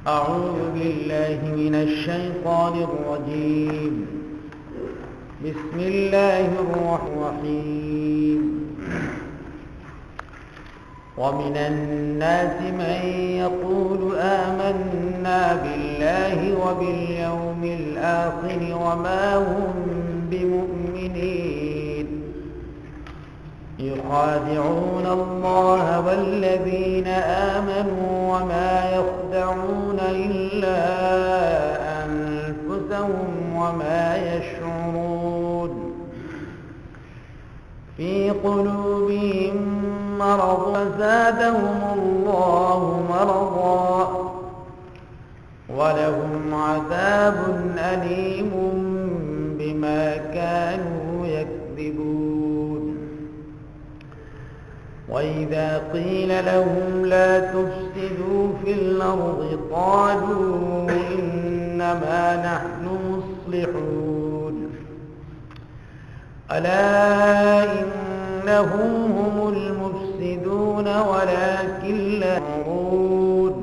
أعوذ بالله من الشيطان الرجيم. بسم الله الرحمن الرحيم. ومن الناس من يقول آمنا بالله وباليوم الآخر وما هم بمؤمنين يخادعون الله والذين آمنوا وما يخدعون إلا أنفسهم وما يشعرون. في قلوبهم مرض فزادهم الله مرضا ولهم عذاب أليم بما كانوا يكذبون. وإذا قيل لهم لا تفسدوا في الأرض قالوا إنما نحن مصلحون. ألا إنهم هم المفسدون ولكن لا يشعرون.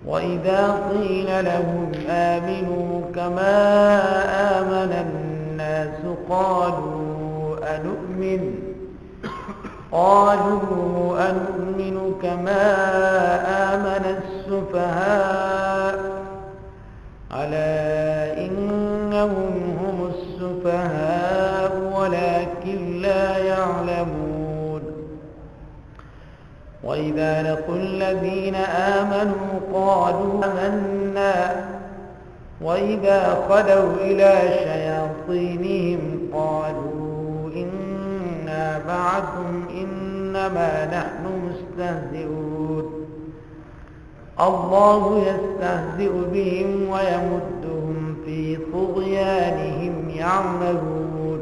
وإذا قيل لهم آمنوا كما آمن الناس قالوا أنؤمن كما آمن السفهاء. ألا إنهم هم السفهاء ولكن لا يعلمون. وإذا لقوا الذين آمنوا قالوا آمنا وإذا خلوا إلى شياطينهم قالوا إنا معكم إنما نحن مستهزئون. الله يستهزئ بهم ويمدهم في طغيانهم يعمهون.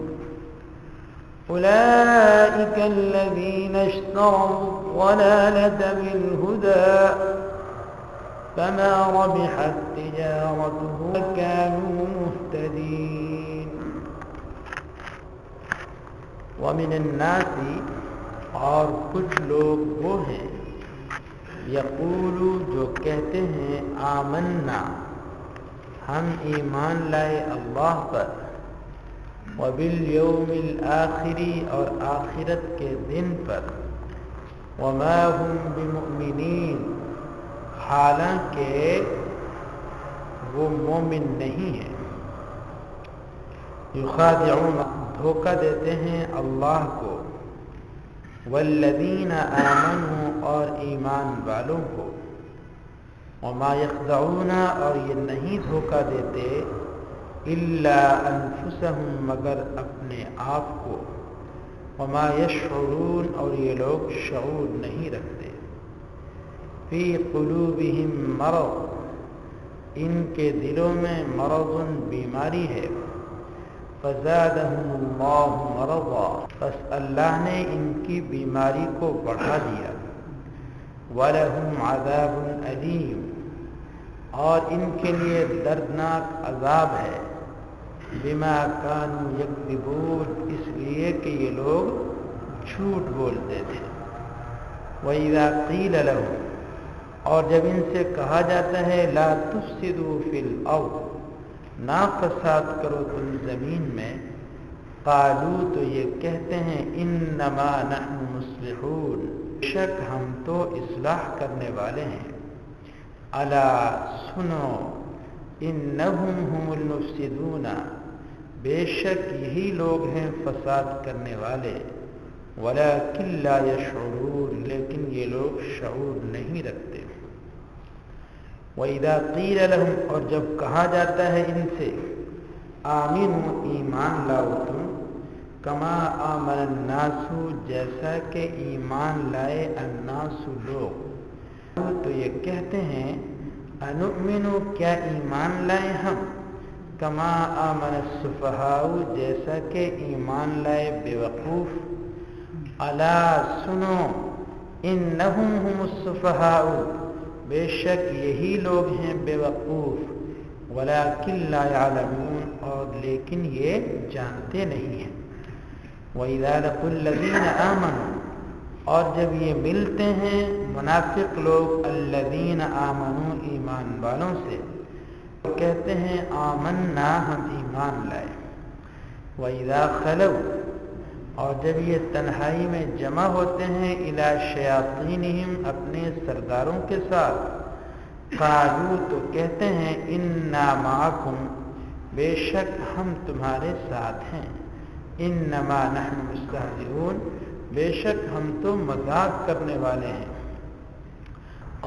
أولئك الذين اشتروا الضلالة بالهدى فما ربحت تجارتهم وكانوا مهتدين. ومن الناس اور کچھ لوگ وہ ہیں یقولو جو کہتے ہیں آمنا ہم ایمان لائے اللہ پر وبالیوم الآخری اور آخرت کے دن پر وما هم بمؤمنین حالانکہ وہ مومن نہیں ہیں. یخادعون دھوکہ دیتے ہیں اللہ کو والذین آمنوا اور ایمان والوں کو وما یخدعون اور یہ نہیں دھوکہ دیتے الا انفسہم مگر اپنے آپ کو وما یشعرون اور یہ لوگ شعور نہیں رکھتے. فی قلوبہم مرض ان کے دلوں میں مرض بیماری ہے. فزادہم اللہ مرضا بس اللہ نے ان کی بیماری کو بڑھا دیا. وَلَهُمْ عَذَابٌ أَلِيمٌ اور ان کے لیے دردناک عذاب ہے. بما كانوا يكذبون اس لیے کہ یہ لوگ جھوٹ بولتے تھے. وَإِذَا قِيلَ لَهُمْ اور جب ان سے کہا جاتا ہے لا تفسدوا فی الارض نہ فساد کرو تم زمین میں قالو تو یہ کہتے ہیں انما نحن مصلحون بے شک ہم تو اصلاح کرنے والے ہیں. الا سنو انہم هم المفسدون بے شک یہی لوگ ہیں فساد کرنے والے. ولکن لا یشعرون لیکن یہ لوگ شعور نہیں رکھتے. وَإِذَا قِيلَ لَهُمْ اور جب کہا جاتا ہے ان سے آمنوا ایمان لاؤ تم کما آمن الناس جیسا کہ ایمان لائے الناس لوگ تو یہ کہتے ہیں انؤمن کیا ایمان لائے ہم کما آمن السفہاء جیسا کہ ایمان لائے بیوقوف. الا سنو انہم هم السفہاء بے شک یہی لوگ ہیں بے وقوف. ولیکن لا یعلمون اور لیکن یہ جانتے نہیں ہیں. وَإِذَا لَقُوا الَّذِينَ آمَنُوا اور جب یہ ملتے ہیں منافق لوگ الذین آمنوا ایمان والوں سے، کہتے ہیں آمنا ہم ایمان لائے، وَإِذَا خَلَوْا اور جب یہ تنہائی میں جمع ہوتے ہیں الی شیاطینہم اپنے سرداروں کے ساتھ، قالوا تو کہتے ہیں انا معکم بے شک ہم تمہارے ساتھ ہیں، انما نحن مستہزئون بے شک ہم تو مذاق کرنے والے ہیں،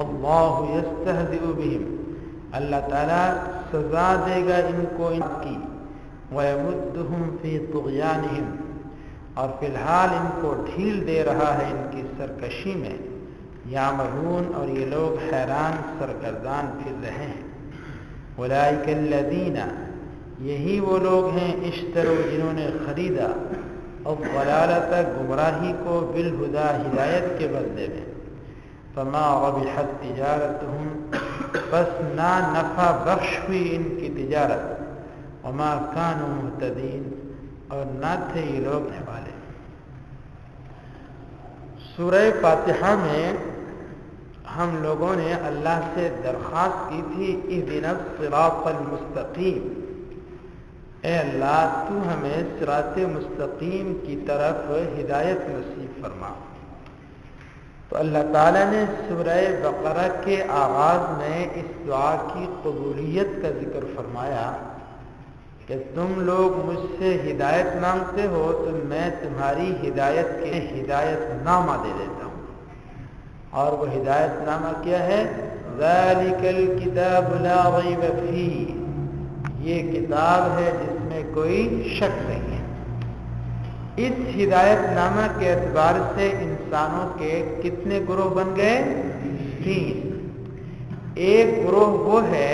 اللہ یستہزئ بہم اللہ تعالیٰ سزا دے گا ان کو ان کی، وَيَمُدُّهُمْ فِي طُغْيَانِهِمْ اور فی الحال ان کو ڈھیل دے رہا ہے ان کی سرکشی میں، یعمہون اور یہ لوگ حیران سرگردان پھر رہے ہیں، اولئک الذین یہی وہ لوگ ہیں اشتروا جنہوں نے خریدا الضلالۃ گمراہی کو بالہدی ہدایت کے بدلے میں، فما ربحت تجارتہم بس نہ نفع بخش ہوئی ان کی تجارت، وما كانوا مهتدین اور نہ تھے یہ لوگ رہنے والے۔ سورہ فاتحہ میں ہم لوگوں نے اللہ سے درخواست کی تھی اهدنا الصراط المستقیم، اے اللہ تو ہمیں صراط مستقیم کی طرف ہدایت نصیب فرما۔ تو اللہ تعالیٰ نے سورہ بقرہ کے آغاز میں اس دعا کی قبولیت کا ذکر فرمایا کہ تم لوگ مجھ سے ہدایت مانگتے ہو تو میں تمہاری ہدایت کے ہدایت نامہ دے دیتا ہوں، اور وہ ہدایت نامہ کیا ہے؟ ذالک الکتاب لا ریب فیہ، یہ کتاب ہے جس میں کوئی شک نہیں ہے۔ اس ہدایت نامہ کے اعتبار سے انسانوں کے کتنے گروہ بن گئے؟ 3۔ ایک گروہ وہ ہے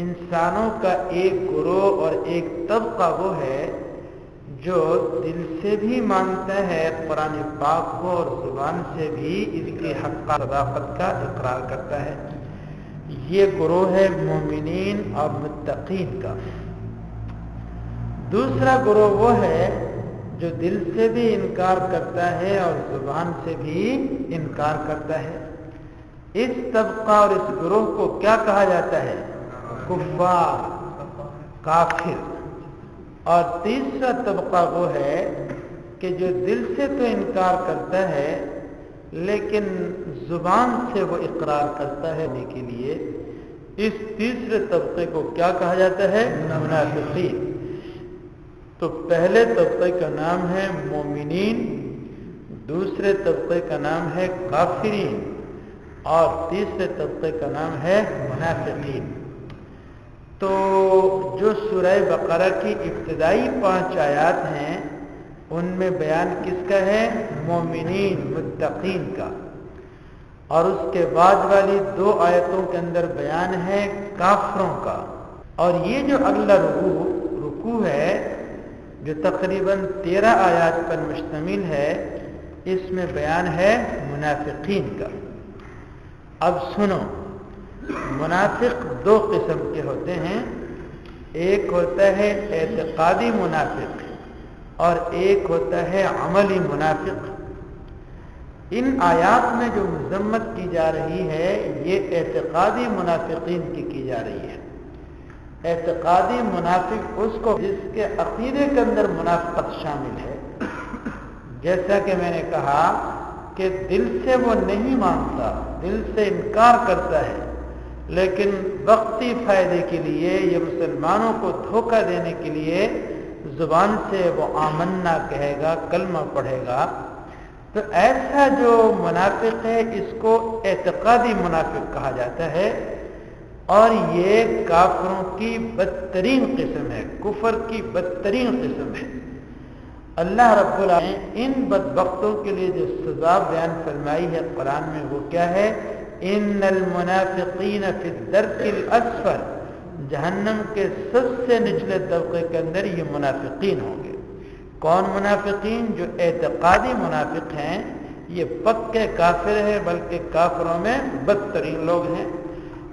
انسانوں کا ایک گروہ اور ایک طبقہ وہ ہے جو دل سے بھی مانتا ہے قرآن پاک کو اور زبان سے بھی اس کی حق صداقت کا اقرار کرتا ہے، یہ گروہ ہے مومنین اور متقین کا۔ دوسرا گروہ وہ ہے جو دل سے بھی انکار کرتا ہے اور زبان سے بھی انکار کرتا ہے، اس طبقہ اور اس گروہ کو کیا کہا جاتا ہے؟ کفار، کافر۔ اور تیسرا طبقہ وہ ہے کہ جو دل سے تو انکار کرتا ہے لیکن زبان سے وہ اقرار کرتا ہے کے لیے، اس تیسرے طبقے کو کیا کہا جاتا ہے؟ منافقین۔ تو پہلے طبقے کا نام ہے مومنین، دوسرے طبقے کا نام ہے کافرین، اور تیسرے طبقے کا نام ہے منافقین۔ تو جو سورہ بقرہ کی ابتدائی 5 آیات ہیں ان میں بیان کس کا ہے؟ مومنین متقین کا، اور اس کے بعد والی 2 آیتوں کے اندر بیان ہے کافروں کا، اور یہ جو اگلا رکوع ہے جو تقریباً 13 آیات پر مشتمل ہے، اس میں بیان ہے منافقین کا۔ اب سنو، منافق 2 قسم کے ہوتے ہیں، ایک ہوتا ہے اعتقادی منافق اور ایک ہوتا ہے عملی منافق۔ ان آیات میں جو مذمت کی جا رہی ہے یہ اعتقادی منافقین کی جا رہی ہے۔ اعتقادی منافق اس کو جس کے عقیدے کے اندر منافقت شامل ہے، جیسا کہ میں نے کہا کہ دل سے وہ نہیں مانتا، دل سے انکار کرتا ہے، لیکن وقتی فائدے کے لیے یہ مسلمانوں کو دھوکہ دینے کے لیے زبان سے وہ آمنا کہے گا، کلمہ پڑھے گا، تو ایسا جو منافق ہے اس کو اعتقادی منافق کہا جاتا ہے، اور یہ کافروں کی بدترین قسم ہے، کفر کی بدترین قسم ہے۔ اللہ رب العالمین نے ان بدبختوں کے لیے جو سزا بیان فرمائی ہے قرآن میں وہ کیا ہے؟ ان المنافقین فی الدرک الاسفل، جہنم کے سب سے نچلے طبقے کے اندر یہ منافقین ہوں گے۔ کون منافقین؟ جو اعتقادی منافق ہیں، یہ پکے کافر ہیں، بلکہ کافروں میں بدترین لوگ ہیں۔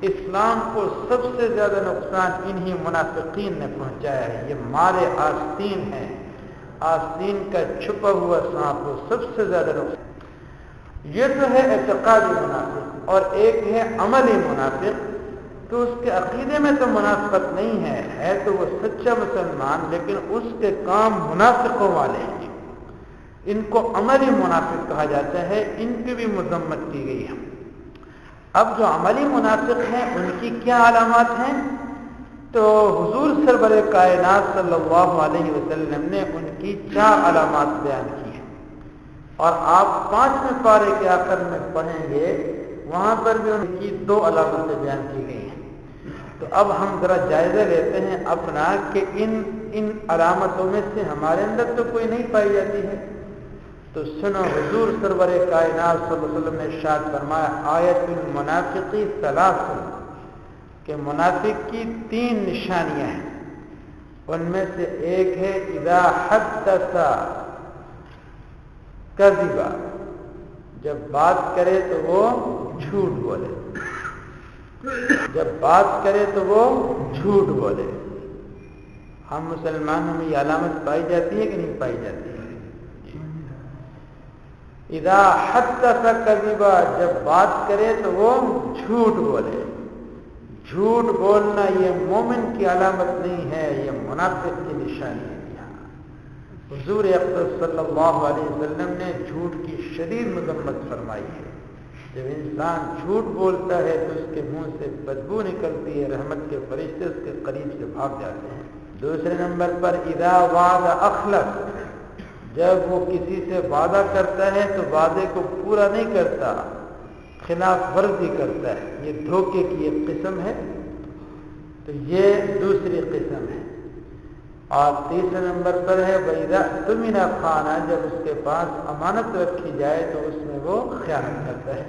اسلام کو سب سے زیادہ نقصان انہی منافقین نے پہنچایا ہے، یہ مارے آستین ہیں، آستین کا چھپا ہوا سانپ، وہ سب سے زیادہ نقصان۔ یہ تو ہے اعتقادی منافق، اور ایک ہے عملی منافق۔ تو اس کے عقیدے میں تو منافقت نہیں ہے تو وہ سچا مسلمان، لیکن اس کے کام منافقوں والے ہیں، ان کو عملی منافق کہا جاتا ہے، ان کی بھی مذمت کی گئی ہے۔ اب جو عملی منافق ہیں ان کی کیا علامات ہیں؟ تو حضور سرور کائنات صلی اللہ علیہ وسلم نے ان کی 4 علامات بیان کی ہیں، اور آپ 5ویں پارے کے آخر میں پڑھیں گے، وہاں پر بھی ان کی 2 علامتیں بیان کی گئی ہیں۔ تو اب ہم ذرا جائزہ لیتے ہیں اپنا کہ ان علامتوں میں سے ہمارے اندر تو کوئی نہیں پائی جاتی ہے۔ تو سنو، حضور سرور کائنات صلی اللہ علیہ وسلم نے ارشاد فرمایا، آیت المنافق 3، کہ منافق کی 3 نشانیاں ہیں، ان میں سے ایک ہے اذا حدث کذب، جب بات کرے تو وہ جھوٹ بولے، جب بات کرے تو وہ جھوٹ بولے۔ ہم مسلمانوں میں یہ علامت پائی جاتی ہے کہ نہیں پائی جاتی ہے؟ اذا حدث کذب، جب بات کرے تو وہ جھوٹ بولے۔ جھوٹ بولنا یہ مومن کی علامت نہیں ہے، یہ منافق کی نشانی ہے۔ حضور اقدس صلی اللہ علیہ وسلم نے جھوٹ کی شدید مذمت فرمائی ہے۔ جب انسان جھوٹ بولتا ہے تو اس کے منہ سے بدبو نکلتی ہے، رحمت کے فرشتے اس کے قریب سے بھاگ جاتے ہیں۔ دوسرے نمبر پر اذا وعد اخلف، جب وہ کسی سے وعدہ کرتا ہے تو وعدے کو پورا نہیں کرتا، خلاف ورزی کرتا ہے، یہ دھوکے کی ایک قسم ہے، تو یہ دوسری قسم ہے۔ اور تیسرے نمبر پر ہے وَإِذَا اؤْتُمِنَ خَانَ، جب اس کے پاس امانت رکھی جائے تو اس میں وہ خیانت کرتا ہے۔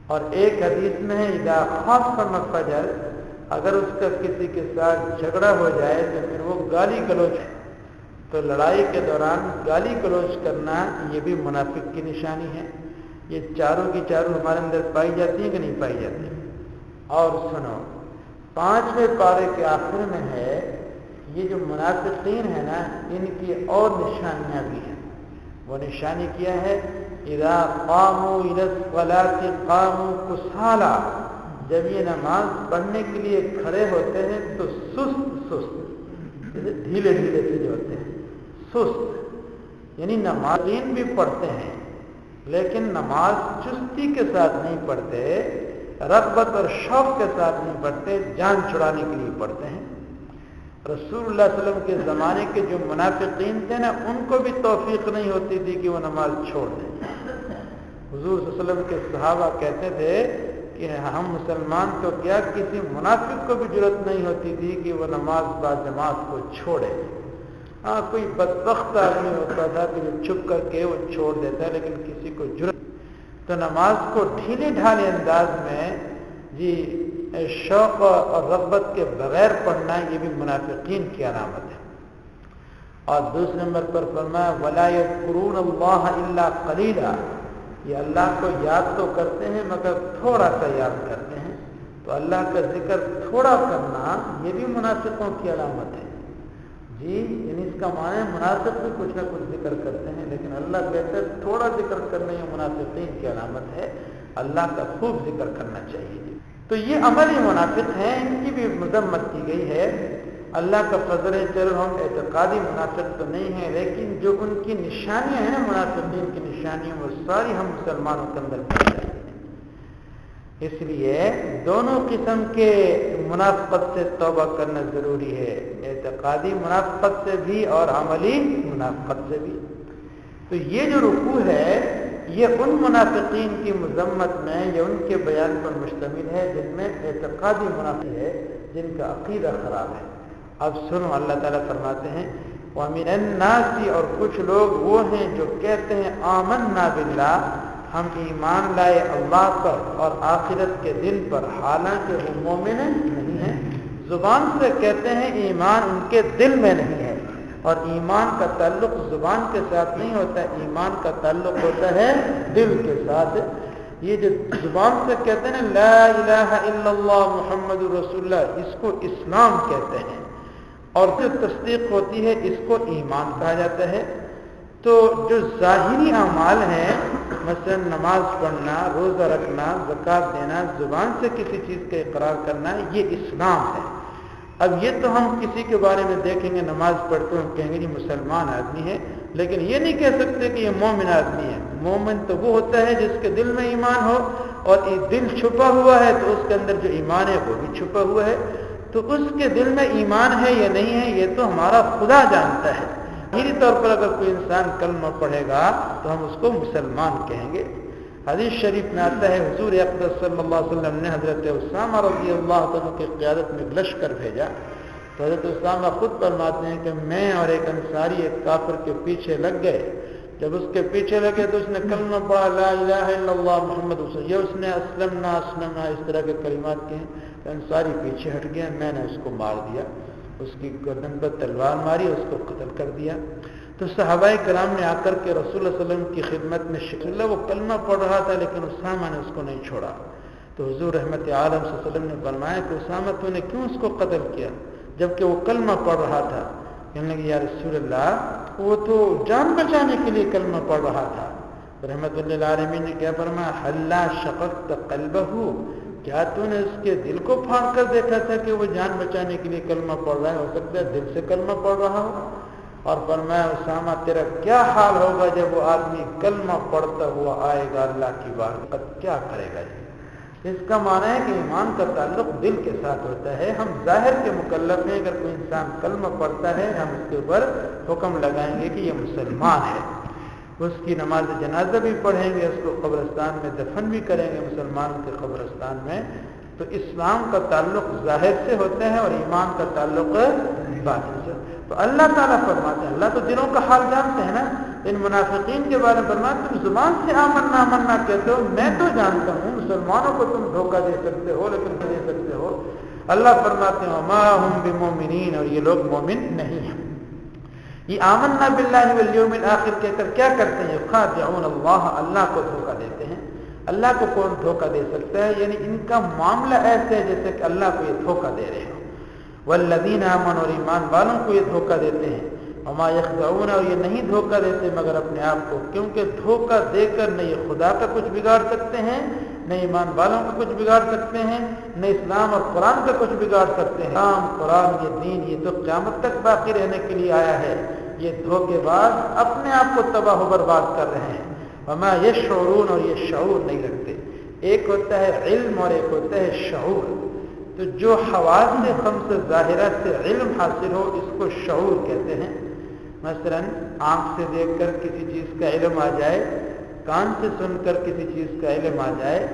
اور ایک حدیث میں ہے اذا خاصم فجر، اگر اس کا کسی کے ساتھ جھگڑا ہو جائے تو پھر وہ گالی گلوچ، تو لڑائی کے دوران گالی گلوچ کرنا یہ بھی منافق کی نشانی ہے۔ یہ چاروں کی چاروں ہمارے اندر پائی جاتی ہیں کہ نہیں پائی جاتی؟ اور سنو، 5ویں پارے کے آخر میں ہے، یہ جو منافقین ہیں نا، ان کی اور نشانیاں بھی ہیں۔ وہ نشانی کیا ہے؟ اذا قاموا الى الصلاة قاموا کسالى، جب یہ نماز پڑھنے کے لیے کھڑے ہوتے ہیں تو سست جیسے ڈھیلے ڈھیلے سے جو ہوتے ہیں، سست، یعنی نمازین بھی پڑھتے ہیں لیکن نماز چستی کے ساتھ نہیں پڑھتے، رغبت اور شوق کے ساتھ نہیں پڑھتے، جان چھڑانے کے لیے پڑھتے ہیں۔ رسول اللہ صلی اللہ علیہ وسلم کے زمانے کے جو منافقین تھے نا، ان کو بھی توفیق نہیں ہوتی تھی کہ وہ نماز چھوڑ دیں۔ حضور صلی اللہ علیہ وسلم کے صحابہ کہتے تھے کہ ہم مسلمان تو کیا، کسی منافق کو بھی جرأت نہیں ہوتی تھی کہ وہ نماز با جماعت کو چھوڑے۔ ہاں، کوئی بدبخت آدمی ہوتا تھا کہ جو چھپ کر کے وہ چھوڑ دیتا ہے، لیکن کسی کو جرأت۔ تو نماز کو ڈھیلے ڈھالے انداز میں جی شوق اور رغبت کے بغیر پڑھنا، یہ بھی منافقین کی علامت ہے۔ اور دوسرے نمبر پر فرمایا وَلَا يَذْكُرُونَ اللَّهَ إِلَّا قَلِيلًا، یہ اللہ کو یاد تو کرتے ہیں مگر تھوڑا سا یاد کرتے ہیں۔ تو اللہ کا ذکر تھوڑا کرنا یہ بھی منافقوں کی علامت ہے جی، یعنی اس کا معنی منافق بھی کچھ نہ کچھ ذکر کرتے ہیں، لیکن اللہ کہتے ہیں تھوڑا ذکر کرنا یہ منافقین کی علامت ہے، اللہ کا خوب ذکر کرنا چاہیے جی۔ تو یہ عملی منافق ہیں، ان کی بھی مذمت کی گئی ہے۔ اللہ کا فضل ہے، چلو ہم اعتقادی منافق تو نہیں ہیں، لیکن جو ان کی نشانیاں ہیں منافقین کی نشانیاں، وہ ساری ہم مسلمانوں کے اندر پائی جاتی ہیں۔ اس لیے دونوں قسم کے منافقت سے توبہ کرنا ضروری ہے، اعتقادی منافقت سے بھی اور عملی منافقت سے بھی۔ تو یہ جو رکوع ہے یہ ان منافقین کی مذمت میں یا ان کے بیان پر مشتمل ہے جن میں اعتقادی منافق ہے، جن کا عقیدہ خراب ہے۔ اب سنو، اللہ تعالیٰ فرماتے ہیں وَمِنَ النَّاسِ، اور کچھ لوگ وہ ہیں جو کہتے ہیں آمنا باللہ، ہم ایمان لائے اللہ پر اور آخرت کے دن پر، حالانکہ وہ مومن نہیں ہیں۔ زبان سے کہتے ہیں ایمان، ان کے دل میں نہیں ہے، اور ایمان کا تعلق زبان کے ساتھ نہیں ہوتا، ایمان کا تعلق ہوتا ہے دل کے ساتھ۔ یہ جو زبان سے کہتے ہیں لا الہ الا اللہ محمد رسول اللہ، اس کو اسلام کہتے ہیں، اور جو تصدیق ہوتی ہے اس کو ایمان کہا جاتا ہے۔ تو جو ظاہری اعمال ہیں مثلا نماز پڑھنا، روزہ رکھنا، زکوٰۃ دینا، زبان سے کسی چیز کا اقرار کرنا، یہ اسلام ہے۔ اب یہ تو ہم کسی کے بارے میں دیکھیں گے نماز پڑھتے ہیں کہیں گے یہ مسلمان آدمی ہے، لیکن یہ نہیں کہہ سکتے کہ یہ مومن آدمی ہے۔ مومن تو وہ ہوتا ہے جس کے دل میں ایمان ہو، اور یہ دل چھپا ہوا ہے تو اس کے اندر جو ایمان ہے وہ بھی چھپا ہوا ہے۔ تو اس کے دل میں ایمان ہے یا نہیں ہے یہ تو ہمارا خدا جانتا ہے۔ ظاہری طور پر اگر کوئی انسان کلمہ پڑھے گا تو ہم اس کو مسلمان کہیں گے۔ حدیث شریف میں آتا ہے حضور اقدس صلی اللہ علیہ وسلم نے حضرت اسامہ رضی اللہ عنہ کی قیادت میں لشکر بھیجا، تو حضرت اسامہ خود فرماتے ہیں کہ میں اور ایک انصاری ایک کافر کے پیچھے لگ گئے۔ جب اس کے پیچھے لگے تو اس نے کلمہ پڑھا لا الہ الا اللہ محمد رسول اللہ، یہ اس نے اسلمنا اسلمنا اس طرح کے کلمات کہے، تو انصاری پیچھے ہٹ گیا، میں نے اس کو مار دیا، اس کی گردن پر تلوار ماری، اس کو قتل کر دیا۔ تو صحابہ کرام نے آ کر کے رسول اللہ صلی اللہ علیہ وسلم کی خدمت میں شکر، وہ کلمہ پڑھ رہا تھا لیکن اسامہ نے اس کو نہیں چھوڑا۔ تو حضور رحمت عالم صلی اللہ علیہ وسلم نے فرمایا کہ اسامہ تو نے کیوں اس کو قتل کیا جبکہ وہ کلمہ پڑھ رہا تھا؟ کہنے لگے یا رسول اللہ وہ تو جان بچانے کے لیے کلمہ پڑھ رہا تھا۔ رحمت اللہ عالمین نے کیا فرمایا حلا شققت قلبہ، کیا تو نے اس کے دل کو پھاڑ کر دیکھا تھا کہ وہ جان بچانے کے لیے کلمہ پڑھ رہا ہے؟ ہو سکتا ہے دل سے کلمہ پڑھ رہا ہو۔ اور فرمایا اسامہ تیرا کیا حال ہوگا جب وہ آدمی کلمہ پڑھتا ہوا آئے گا اللہ کی بارگاہ، کیا کرے گا؟ اس کا معنی ہے کہ ایمان کا تعلق دل کے ساتھ ہوتا ہے۔ ہم ظاہر کے مکلف ہیں، اگر کوئی انسان کلمہ پڑھتا ہے ہم اس کے اوپر حکم لگائیں گے کہ یہ مسلمان ہے، اس کی نماز جنازہ بھی پڑھیں گے، اس کو قبرستان میں دفن بھی کریں گے مسلمانوں کے قبرستان میں۔ تو اسلام کا تعلق ظاہر سے ہوتا ہے اور ایمان کا تعلق باطن سے۔ تو اللہ تعالیٰ فرماتے ہیں، اللہ تو دلوں کا حال جانتے ہیں نا۔ ان منافقین کے بارے میں فرماتے تم زبان سے آمنا آمنا کہتے ہو، میں تو جانتا ہوں مسلمانوں کو تم دھوکہ دے سکتے ہو لیکن دے سکتے ہو۔ اللہ فرماتے ہیں وما ہم بمومنین، اور یہ لوگ مومن نہیں ہیں۔ یہ آمنا باللہ والیوم الآخر کہہ کر کیا کرتے ہیں؟ خادعون اللہ، اللہ کو دھوکہ دیتے ہیں۔ اللہ کو کون دھوکہ دے سکتا ہے؟ یعنی ان کا معاملہ ایسے ہے جیسے کہ اللہ کو یہ دھوکہ دے رہے ہو۔ والذین آمنوا، اور ایمان والوں کو یہ دھوکہ دیتے ہیں۔ وما یخدعون، اور یہ نہیں دھوکہ دیتے مگر اپنے آپ کو، کیونکہ دھوکہ دے کر نہ یہ خدا کا کچھ بگاڑ سکتے ہیں، نہ ایمان والوں کا کچھ بگاڑ سکتے ہیں، نہ اسلام اور قرآن کا کچھ بگاڑ سکتے ہیں۔ اسلام، قرآن، یہ دین یہ تو قیامت تک باقی رہنے کے لیے آیا ہے۔ یہ دھوکے باز اپنے آپ کو تباہ و برباد کر رہے ہیں۔ وما یشعرون، اور یہ شعور نہیں رکھتے۔ ایک ہوتا ہے علم اور ایک ہوتا ہے شعور۔ تو جو حواس خمس ظاہرہ سے علم حاصل ہو اس کو شعور کہتے ہیں۔ مثلا آنکھ سے دیکھ کر کسی چیز کا علم آ جائے، کان سے سن کر کسی چیز کا علم آ جائے،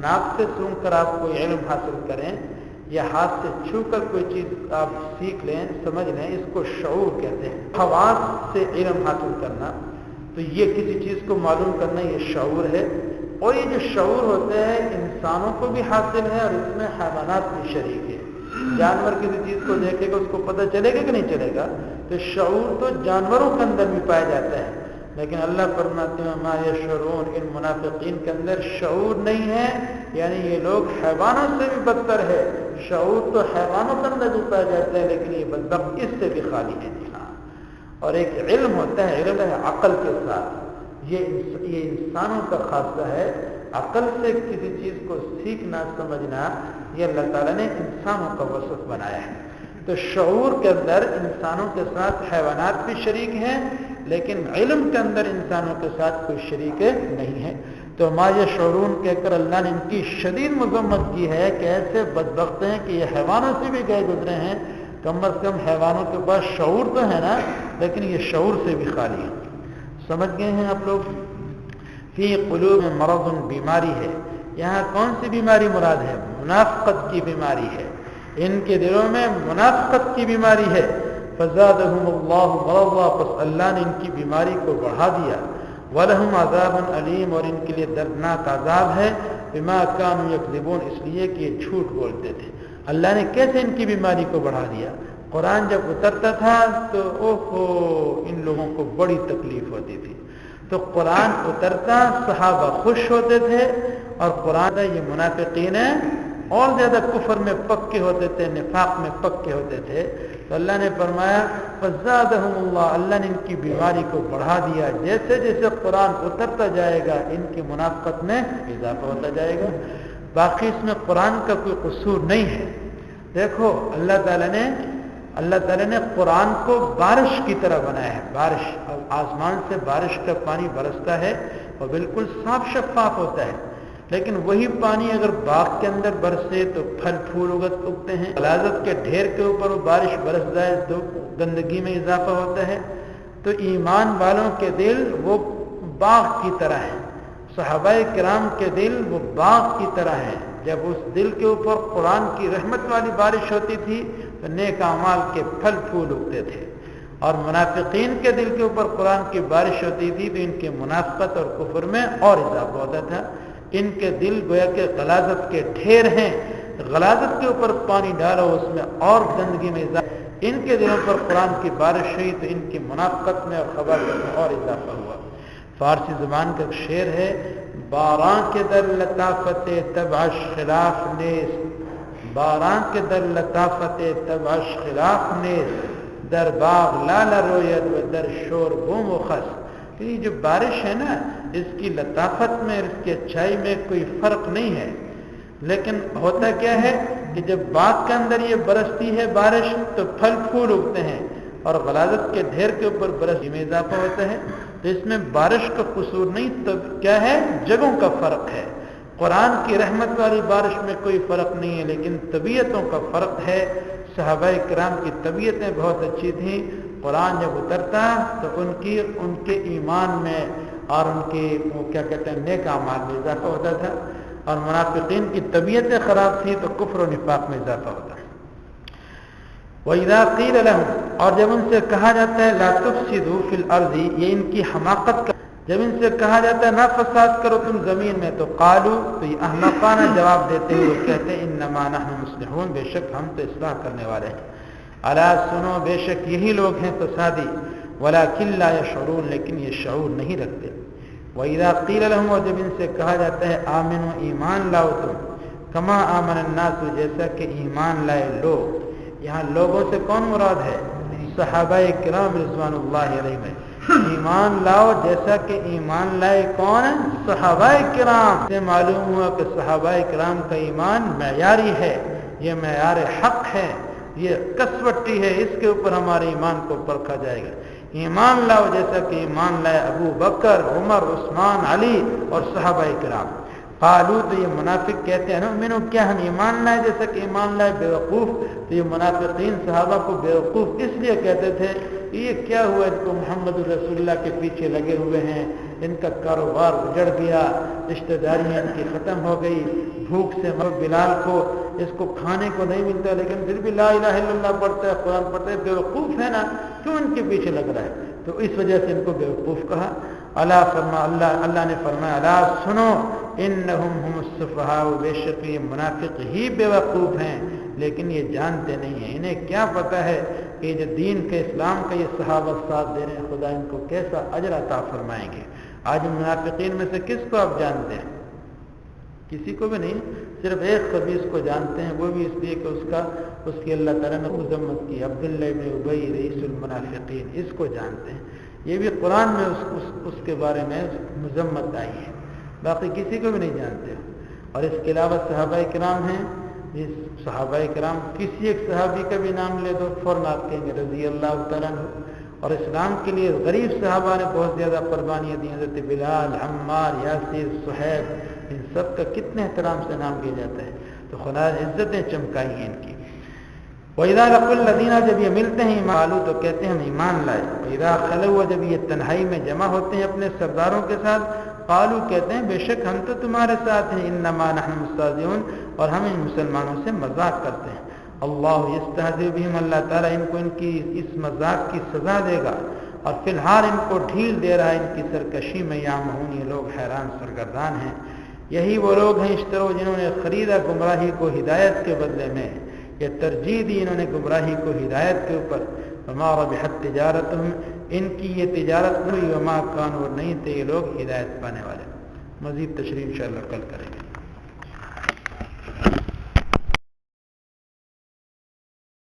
ناک سے سون کر آپ کوئی علم حاصل کریں، یا ہاتھ سے چھو کر کوئی چیز آپ سیکھ لیں، سمجھ لیں، اس کو شعور کہتے ہیں۔ حواس سے علم حاصل کرنا، تو یہ کسی چیز کو معلوم کرنا یہ شعور ہے۔ اور یہ جو شعور ہوتا ہے انسانوں کو بھی حاصل ہے اور اس میں حیوانات بھی شریک ہے۔ جانور کسی چیز کو دیکھے گا اس کو پتہ چلے گا کہ نہیں چلے گا؟ تو شعور تو جانوروں کے اندر بھی پایا جاتا ہے، لیکن اللہ فرماتے ہیں ما یشعرون، ان منافقین کے اندر شعور نہیں ہے، یعنی یہ لوگ حیوانوں سے بھی بدتر ہے۔ شعور تو حیوانوں کے اندر بھی پایا جاتا ہے لیکن یہ بدبخت اس سے بھی خالی ہے۔ اور ایک علم ہوتا ہے، علم ہے عقل کے ساتھ، یہ انسانوں کا خاصہ ہے۔ عقل سے کسی چیز کو سیکھنا سمجھنا یہ اللہ تعالیٰ نے انسانوں کا وصف بنایا ہے۔ تو شعور کے اندر انسانوں کے ساتھ حیوانات بھی شریک ہیں، لیکن علم کے اندر انسانوں کے ساتھ کوئی شریک نہیں ہے۔ تو ما یشعرون کہہ کر اللہ نے ان کی شدید مذمت کی ہے کہ ایسے بدبخت ہیں کہ یہ حیوانوں سے بھی گئے گزرے ہیں۔ کم از کم حیوانوں کے پاس شعور تو ہے نا، لیکن یہ شعور سے بھی خالی ہے۔ سمجھ گئے ہیں آپ لوگ؟ فی قلوب مرض، بیماری ہے۔ یہاں کون سی بیماری مراد ہے؟ منافقت کی بیماری ہے۔ ان کے دلوں میں منافقت کی بیماری ہے۔ فزادہم اللہ مرضا، پس اللہ نے ان کی بیماری کو بڑھا دیا۔ ولہم عذاب علیم، اور ان کے لیے دردناک عذاب ہے۔ بما کانوا یکذبون، اس لیے کہ یہ جھوٹ بولتے تھے۔ اللہ نے کیسے ان کی بیماری کو بڑھا دیا؟ قرآن جب اترتا تھا تو ان لوگوں کو بڑی تکلیف ہوتی تھی۔ تو قرآن اترتا صحابہ خوش ہوتے تھے، اور قرآن یہ منافقین اور زیادہ کفر میں پکے ہوتے تھے، نفاق میں پکے ہوتے تھے۔ تو اللہ نے فرمایا فزادہم اللہ، اللہ نے ان کی بیماری کو بڑھا دیا، جیسے جیسے قرآن اترتا جائے گا ان کی منافقت میں اضافہ ہوتا جائے گا۔ باقی اس میں قرآن کا کوئی قصور نہیں ہے۔ دیکھو اللہ تعالیٰ نے قرآن کو بارش کی طرح بنایا ہے، بارش، آسمان سے بارش کا پانی برستا ہے اور بالکل صاف شفاف ہوتا ہے، لیکن وہی پانی اگر باغ کے اندر برسے تو پھل پھول اگتے ہیں، غلاظت کے ڈھیر کے اوپر وہ بارش برس جائے تو گندگی میں اضافہ ہوتا ہے۔ تو ایمان والوں کے دل وہ باغ کی طرح ہیں، صحابہ کرام کے دل وہ باغ کی طرح ہیں۔ جب اس دل کے اوپر قرآن کی رحمت والی بارش ہوتی تھی تو نیک اعمال کے پھل پھول اگتے تھے، اور منافقین کے دل کے اوپر قرآن کی بارش ہوتی تھی تو ان کے منافقت اور کفر میں اور اضافہ ہوتا تھا۔ ان کے دل گویا کہ غلاظت کے ڈھیر ہیں، غلاظت کے اوپر پانی ڈالو اس میں اور گندگی میں اضافہ، ان کے دلوں پر قرآن کی بارش ہوئی تو ان کی منافقت میں اور خباثت میں اور اضافہ ہوا۔ فارسی زبان کا ایک شعر ہے، باراں کے در لطافت تبعش خلاف نیز، باراں کے در لطافت تبعش خلاف نیز، در باغ لالا روید و در شور بوم و خس۔ کہ یہ جو بارش ہے نا، اس کی لطافت میں، اس کی اچھائی میں کوئی فرق نہیں ہے، لیکن ہوتا کیا ہے کہ جب باغ کے اندر یہ برستی ہے بارش تو پھل پھول اگتے ہیں، اور غلاظت کے ڈھیر کے اوپر برستی میں اضافہ ہوتا ہے۔ تو اس میں بارش کا قصور نہیں، تو کیا ہے، جگہوں کا فرق ہے۔ قرآن کی رحمت والی بارش میں کوئی فرق نہیں ہے، لیکن طبیعتوں کا فرق ہے۔ صحابہ کرام کی طبیعتیں بہت اچھی تھیں، قرآن جب اترتا تو ان کے ایمان میں اور ان کے کیا کہتے ہیں نیک اعمال میں اضافہ ہوتا تھا، اور منافقین کی طبیعتیں خراب تھی تو کفر و نفاق میں اضافہ ہوتا ہے۔ وَإِذَا قِيلَ لَهُمْ، اور جب ان سے کہا جاتا ہے لا تفسدوا فی الارض، یہ ان کی حماقت کا، جب ان سے کہا جاتا ہے نہ فساد کرو تم زمین میں، تو قالوا، تو یہ احمقانہ جواب دیتے ہوئے کہتے ہیں انما نحن مصلحون، بے شک ہم تو اصلاح کرنے والے ہیں۔ الا سنو، بے شک یہی لوگ ہیں فسادی، ولکن لا یشعرون، لیکن یہ شعور نہیں رکھتے۔ وَإِذَا قِيلَ لَهُمْ، اور جب ان سے کہا جاتا ہے آمنوا، ایمان لاؤ تم، کما آمن الناس، جیسا کہ ایمان لائے لوگ۔ یہاں لوگوں سے کون مراد ہے؟ صحابہ کرام رضوان اللہ علیہ۔ ایمان لاؤ جیسا کہ ایمان لائے کون؟ صحابہ کرام۔ سے معلوم ہوا کہ صحابہ کرام کا ایمان معیاری ہے، یہ معیار حق ہے، یہ کسوٹی ہے، اس کے اوپر ہمارے ایمان کو پرکھا جائے گا۔ ایمان لاؤ جیسا کہ ایمان لائے ابو بکر، عمر، عثمان، علی اور صحابہ کرام۔ قالو، تو یہ منافق کہتے ہیں نؤمن، کیا ہم ایمان لائے جیسا کہ ایمان لائے بیوقوف؟ تو یہ منافقین صحابہ کو بیوقوف اس لیے کہتے تھے کہ یہ کیا ہوا، ان کو محمد رسول اللہ کے پیچھے لگے ہوئے ہیں، ان کا کاروبار اجڑ گیا، رشتہ داریاں ان کی ختم ہو گئی، بھوک سے مر، بلال کو اس کو کھانے کو نہیں ملتا لیکن پھر بھی لا الہ الا اللہ پڑھتا ہے، قرآن پڑھتا ہے، بیوقوف ہے نا، کیوں ان کے پیچھے لگ رہا ہے؟ تو اس وجہ سے ان کو بیوقوف کہا۔ اللہ نے فرمایا الا سنو انہم ہم السفہاء، بے شک یہ منافق ہی بیوقوف ہیں لیکن یہ جانتے نہیں ہیں۔ انہیں کیا پتا ہے کہ جو دین کے اسلام کا یہ صحابہ ساتھ دے رہے ہیں، خدا ان کو کیسا اجر عطا فرمائیں گے۔ آج منافقین میں سے کس کو آپ جانتے ہیں؟ کسی کو بھی نہیں، صرف ایک خبیث کو جانتے ہیں، وہ بھی اس لیے کہ اس کی اللہ تعالیٰ نے مذمت کی، عبداللہ ابن ابی رئیس المنافقین، اس کو جانتے ہیں۔ یہ بھی قرآن میں اس کے بارے میں مذمت آئی ہے، باقی کسی کو بھی نہیں جانتے۔ اور اس کے علاوہ صحابہ کرام ہیں، جس صحابہ کرام کسی ایک صحابی کا بھی نام لے دو فوراً آپ کہیں گے رضی اللہ تعالیٰ عنہ۔ اور اسلام کے لیے غریب صحابہ نے بہت زیادہ قربانیاں دی، حضرت بلال، عمار، یاسر، صہیب، ان سب کا کتنے احترام سے نام لیا جاتا ہے۔ تو خدا نے عزتیں چمکائی ہیں ان کی۔ وَإِذَا لَقُوا الَّذِينَ، جب یہ ملتے ہیں ایمان تو کہتے ہیں ہم ایمان لائے۔ وَإِذَا خَلَوْا، جب یہ تنہائی میں جمع ہوتے ہیں اپنے سرداروں کے ساتھ، قالوا، کہتے ہیں بے شک ہم تو تمہارے ساتھ ہیں، انما نحن مستہزئون، اور ہم ان مسلمانوں سے مذاق کرتے ہیں۔ اللہ یستہزئ بہم، اللہ تعالیٰ ان کو ان کی اس مذاق کی سزا دے گا، اور فی الحال ان کو ڈھیل دے رہا ہے ان کی سرکشی میں۔ یامہون، یہ لوگ حیران سرگردان ہیں۔ یہی وہ لوگ ہیں اشتروا، جنہوں نے خریدا گمراہی کو ہدایت کے بدلے میں، یہ ترجیح دی انہوں نے گمراہی کو ہدایت کے اوپر۔ وما ربحت تجارتہم، ان کی یہ تجارت ہوئی، وما کانوا، نہیں تھے یہ لوگ ہدایت پانے والے۔ مزید تشریح انشاءاللہ کل کریں گے۔